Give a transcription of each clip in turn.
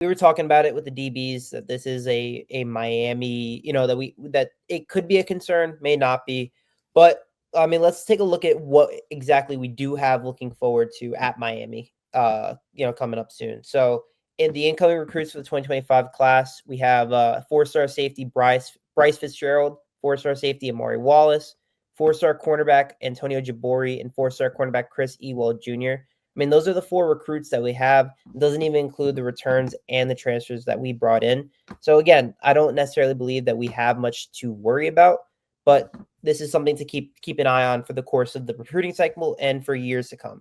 we were talking about it with the DBs that this is a Miami, that it could be a concern, may not be, but I mean, let's take a look at what exactly we do have looking forward to at Miami, coming up soon. So in the incoming recruits for the 2025 class, we have four-star safety Bryce Fitzgerald, four-star safety Amari Wallace, four-star cornerback Antonio Jabori, and four-star cornerback Chris Ewell Jr. I mean, those are the four recruits that we have. It doesn't even include the returns and the transfers that we brought in. So again, I don't necessarily believe that we have much to worry about, but this is something to keep an eye on for the course of the recruiting cycle and for years to come.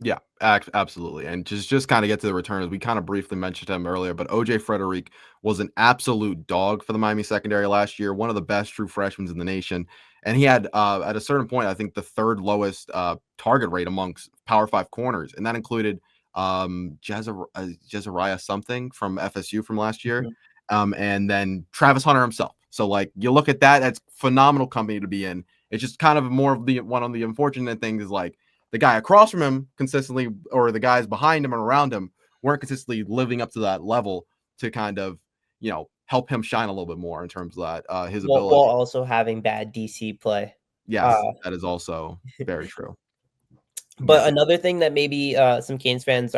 Yeah, absolutely. And just kind of get to the returns. We kind of briefly mentioned him earlier, but OJ Frederick was an absolute dog for the Miami secondary last year, one of the best true freshmen in the nation. And he had, at a certain point, I think the third lowest target rate amongst Power 5 corners. And that included Jezariah something from FSU from last year. And then Travis Hunter himself. So, like, you look at that, that's phenomenal company to be in. It's just kind of more of one of the unfortunate things is like, the guy across from him consistently, or the guys behind him and around him, weren't consistently living up to that level to kind of, help him shine a little bit more in terms of that, his ability. While also having bad DC play. Yes, that is also very true. But another thing that maybe some Canes fans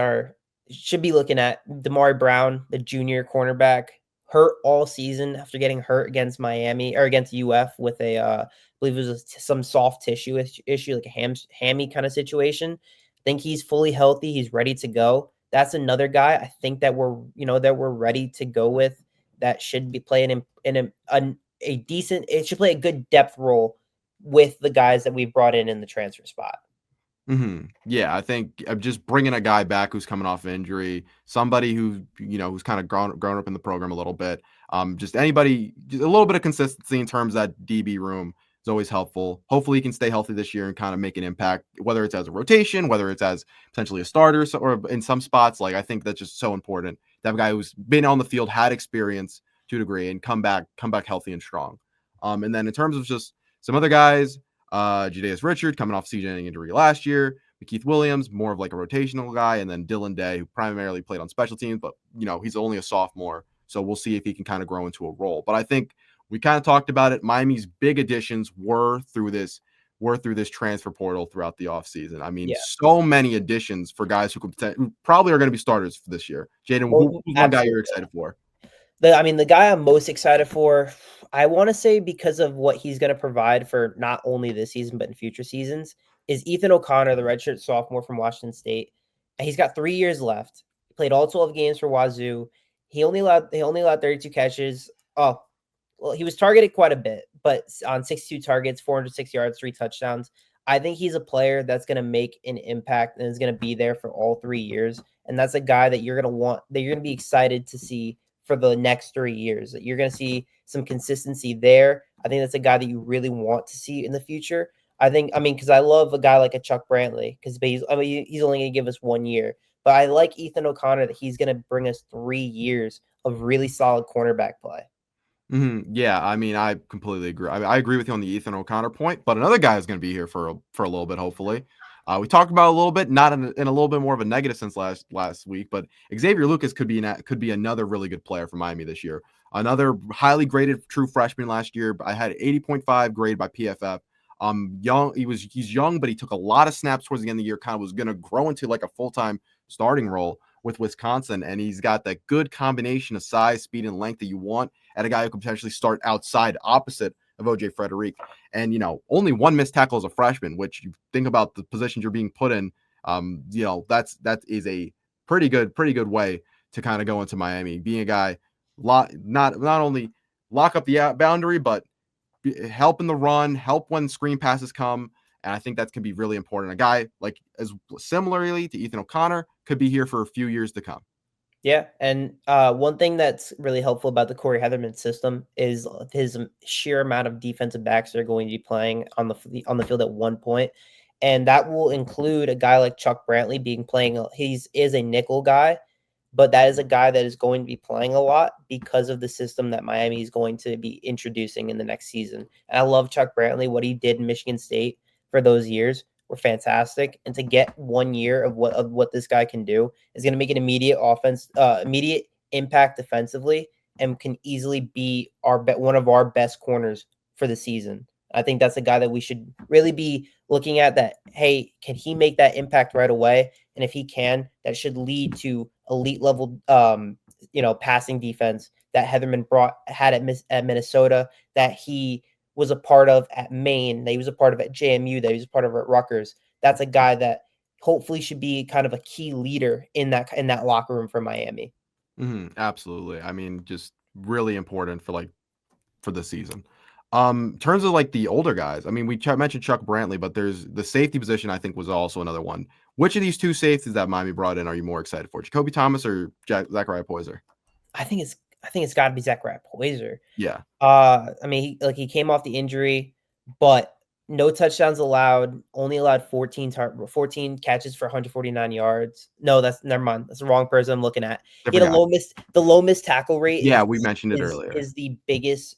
should be looking at, Damari Brown, the junior cornerback, hurt all season after getting hurt against Miami or against UF with I believe it was some soft tissue issue, like a hammy kind of situation. I think he's fully healthy. He's ready to go. That's another guy I think that we're ready to go with. That should be playing in a decent. It should play a good depth role with the guys that we've brought in the transfer spot. Yeah, I think just bringing a guy back who's coming off injury, somebody who's kind of grown up in the program a little bit. Just anybody, just a little bit of consistency in terms of that DB room is always helpful. Hopefully, he can stay healthy this year and kind of make an impact, whether it's as a rotation, whether it's as potentially a starter, or in some spots. Like, I think that's just so important to have a guy who's been on the field, had experience to a degree, and come back healthy and strong. And then in terms of just some other guys. Jadaeus Richard coming off CJ injury last year. Keith Williams, more of like a rotational guy, and then Dylan Day, who primarily played on special teams, but he's only a sophomore, so we'll see if he can kind of grow into a role. But I think we kind of talked about it. Miami's big additions were through this transfer portal throughout the offseason. I mean, so many additions for guys who probably are going to be starters for this year. Jaden, who's one guy you're excited for? The guy I'm most excited for, I want to say because of what he's going to provide for not only this season, but in future seasons, is Ethan O'Connor, the redshirt sophomore from Washington State. And he's got 3 years left. He played all 12 games for Wazoo. He only allowed 32 catches. Oh, well, he was targeted quite a bit, but on 62 targets, 406 yards, 3 touchdowns. I think he's a player that's going to make an impact and is going to be there for all 3 years. And that's a guy that you're going to be excited to see for the next 3 years. You're going to see some consistency there. I think that's a guy that you really want to see in the future. Because I love a guy like a Chuck Brantley, because he's only going to give us 1 year. But I like Ethan O'Connor that he's going to bring us 3 years of really solid cornerback play. Yeah, I mean, I completely agree. I agree with you on the Ethan O'Connor point, but another guy is going to be here for a little bit, hopefully. We talked about it a little bit, not in a little bit more of a negative sense last week, but Xavier Lucas could be another really good player for Miami this year. Another highly graded true freshman last year. I had 80.5 grade by PFF. He's young, but he took a lot of snaps towards the end of the year. Kind of was going to grow into like a full-time starting role with Wisconsin, and he's got that good combination of size, speed, and length that you want at a guy who could potentially start outside opposite of OJ Frederick. And only 1 missed tackle as a freshman, which you think about the positions you're being put in, that is a pretty good way to kind of go into Miami, being a guy not only lock up the boundary, but help in the run, help when screen passes come. And I think that can be really important. A guy like as similarly to Ethan O'Connor could be here for a few years to come. Yeah, and one thing that's really helpful about the Corey Heatherman system is his sheer amount of defensive backs that are going to be playing on the field at one point, and that will include a guy like Chuck Brantley is a nickel guy, but that is a guy that is going to be playing a lot because of the system that Miami is going to be introducing in the next season. And I love Chuck Brantley, what he did in Michigan State for those years were fantastic, and to get 1 year of what this guy can do is going to make an immediate impact defensively and can easily be one of our best corners for the season. I think that's a guy that we should really be looking at that, hey, can he make that impact right away? And if he can, that should lead to elite level passing defense that Heatherman had at Minnesota, that he was a part of at Maine, that he was a part of at JMU, that he was a part of at Rutgers. That's a guy that hopefully should be kind of a key leader in that locker room for Miami. Absolutely. I mean, just really important for the season. In terms of like the older guys, I mean, we mentioned Chuck Brantley, but there's the safety position. I think was also another one. Which of these two safeties that Miami brought in are you more excited for, Jacoby Thomas or Zachariah Poyser? I think it's got to be Zachariah Poyser. Yeah. I mean, he came off the injury, but no touchdowns allowed. Only allowed 14 catches for 149 yards. No, that's never mind. That's the wrong person I'm looking at. I He had a forgot. low miss tackle rate. Yeah, we mentioned it earlier. Is the biggest.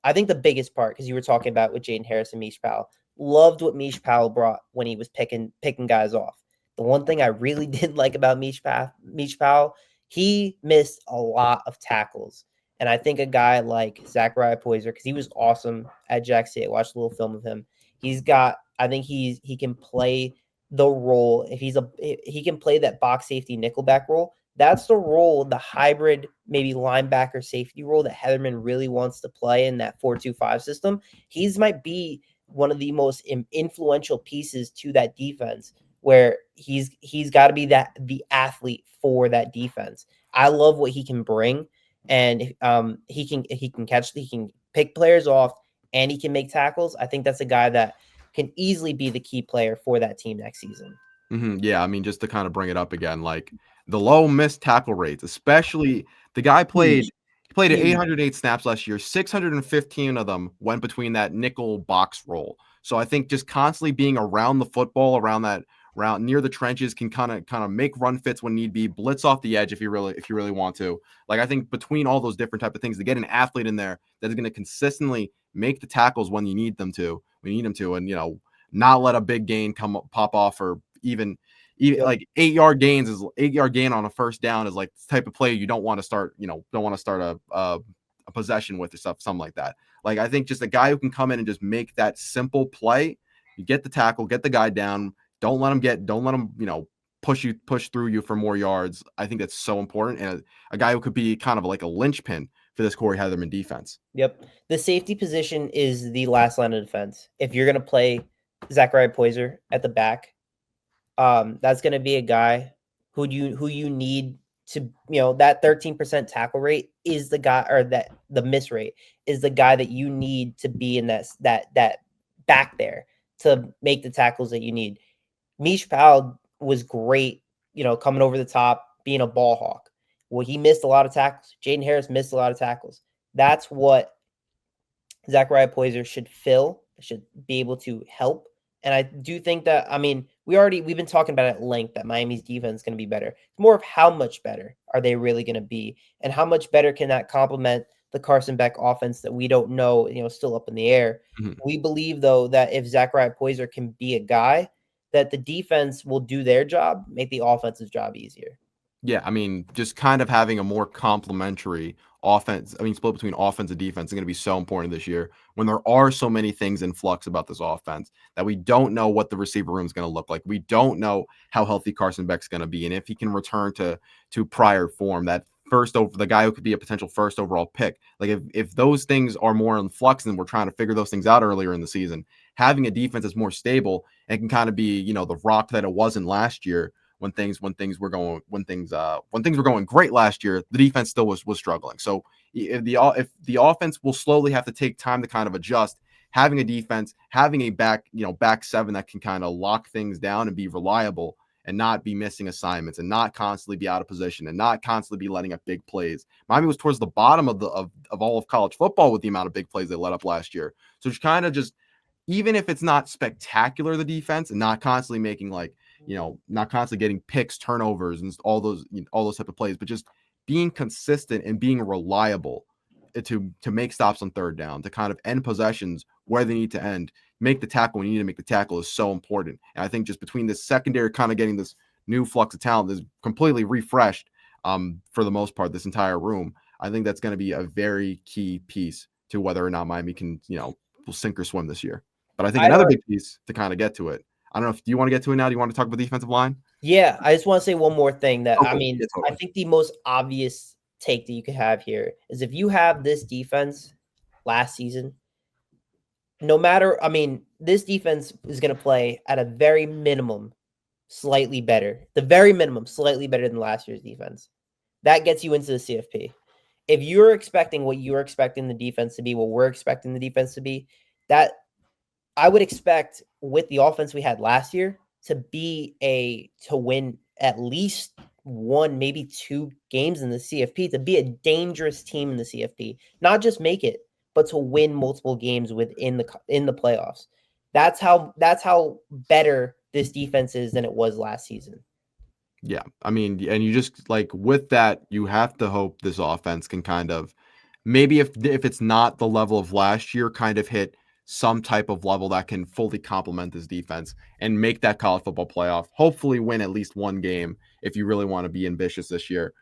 I think the biggest part, because you were talking about with Jaden Harris and Mish Powell. Loved what Mish Powell brought when he was picking guys off. The one thing I really didn't like about Mish Powell, he missed a lot of tackles. And I think a guy like Zachariah Poyser, because he was awesome at Jack State. I watched a little film of him. I think he can play the role. If he can play that box safety nickelback role. That's the role, the hybrid, maybe linebacker safety role that Heatherman really wants to play in that 4-2-5 system. He's might be one of the most influential pieces to that defense, where he's got to be the athlete for that defense. I love what he can bring, and he can catch, he can pick players off, and he can make tackles. I think that's a guy that can easily be the key player for that team next season. Yeah, I mean, just to kind of bring it up again, like the low missed tackle rates, especially the guy played he played at 808 snaps last year. 615 of them went between that nickel box roll. So I think just constantly being around the football, around near the trenches, can kind of make run fits when need be, blitz off the edge if you really want to. Like, I think between all those different type of things, to get an athlete in there that is going to consistently make the tackles when you need them to, and not let a big gain pop off, or even Yep. like 8-yard gain on a first down is like the type of play you don't want to start, a possession with, or something like that. Like, I think just a guy who can come in and just make that simple play, you get the tackle, get the guy down, don't let him push through you for more yards. I think that's so important, and a guy who could be kind of like a linchpin for this Corey Heatherman defense. Yep. The safety position is the last line of defense. If you're going to play Zachariah Poyser at the back, that's going to be a guy who you need to, that 13% tackle rate is the guy, or that the miss rate is the guy that you need to be in that back there to make the tackles that you need. Mish Powell was great, coming over the top, being a ball hawk. Well, he missed a lot of tackles. Jaden Harris missed a lot of tackles. That's what Zachariah Poyser should be able to help. And I do think that, I mean, we've been talking about it at length that Miami's defense is going to be better. It's more of how much better are they really going to be, and how much better can that complement the Carson Beck offense that we don't know, still up in the air. Mm-hmm. We believe, though, that if Zachariah Poyser can be a guy, that the defense will do their job, make the offensive job easier. Yeah, I mean, just kind of having a more complementary offense, split between offense and defense is going to be so important this year, when there are so many things in flux about this offense, that we don't know what the receiver room is going to look like. We don't know how healthy Carson Beck's going to be, and if he can return to prior form, that the guy who could be a potential first overall pick. Like, if those things are more in flux and we're trying to figure those things out earlier in the season, having a defense that's more stable and can kind of be, the rock that it wasn't last year, when things were going great last year, the defense still was struggling. So if the offense will slowly have to take time to kind of adjust, having a defense, having a back seven that can kind of lock things down and be reliable, and not be missing assignments, and not constantly be out of position, and not constantly be letting up big plays. Miami was towards the bottom of all of college football with the amount of big plays they let up last year. So it's kind of just, even if it's not spectacular, the defense, and not constantly making not constantly getting picks, turnovers, and all those type of plays, but just being consistent and being reliable to make stops on third down, to kind of end possessions where they need to end, make the tackle when you need to make the tackle, is so important. And I think just between this secondary kind of getting this new flux of talent that's completely refreshed, for the most part, this entire room. I think that's going to be a very key piece to whether or not Miami can, will sink or swim this year. But I think I another don't. big piece to kind of get to it. I don't know if do you want to get to it now? Do you want to talk about the defensive line? Yeah, I just want to say one more thing that I Okay. mean, Yeah, I totally. think the most obvious take that you could have here is if you have this defense last season, no matter, I mean, this defense is going to play at a very minimum slightly better, the very minimum slightly better than last year's defense. That gets you into the CFP. If you're expecting what you're expecting the defense to be, what we're expecting the defense to be, that I would expect with the offense we had last year to win at least one, maybe two games in the CFP, to be a dangerous team in the CFP, not just make it, but to win multiple games within the playoffs. That's how better this defense is than it was last season. Yeah. I mean, and you just like with that, you have to hope this offense can kind of maybe if it's not the level of last year, kind of hit some type of level that can fully complement this defense and make that college football playoff. Hopefully win at least one game if you really want to be ambitious this year.